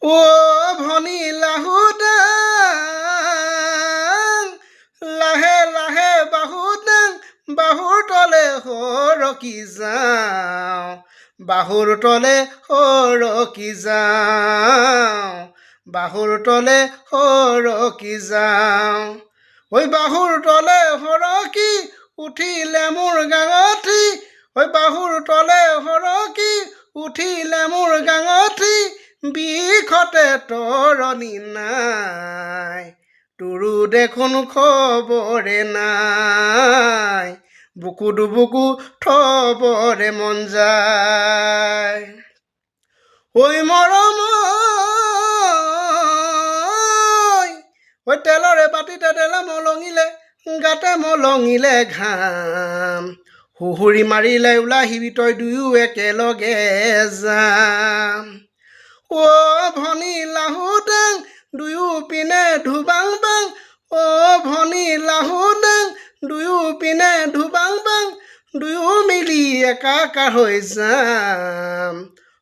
ও ভনী লাহুদাং লাহে লাহে বাহুদাং বাহুৰ তলে সৰকি যাওঁ বাহুৰ তলে সৰকি যাওঁ বাহুৰ তলে সৰকি যাওঁ ঐ বাহুৰ তলে সৰকি উঠিলে মোৰ গাঙঠি ঐ বাহুৰ তলে সৰকি উঠিলে মোৰ গাঙঠি বিষতে তৰণি নাই তোৰো দেখোন খবৰে নাই বুকু দুবুকু থবৰে মন যায় ঐ মৰম ঐ তেলৰে বাতিতে তেলে মলঙিলে গাতে মলঙিলে ঘাম হুহুৰি মাৰিলে ওলাহিবি তই দুয়ো একেলগে যাম ও ভনী লাহুদাং দুয়ো পিনে ধুবাং বাং ও ভনী লাহুদাং দুয়ো পিনে ধুবাং বাং দুয়ো মিলি একাকাৰ হৈ যাম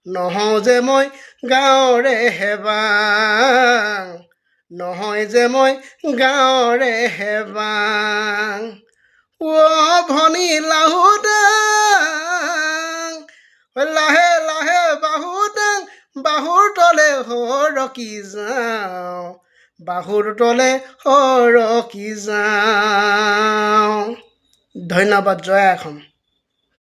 নহওঁ যে মই গাঁৱৰে হেবাং নহয় যে মই গাঁৱৰে হেবাং ও ভনী লাহুদাং লাহে লাহে বাহুদাং বাহুৰ তলে সৰকি যাওঁ বাহুৰ তলে সৰকি যাওঁ ধন্যবাদ জয় অসম।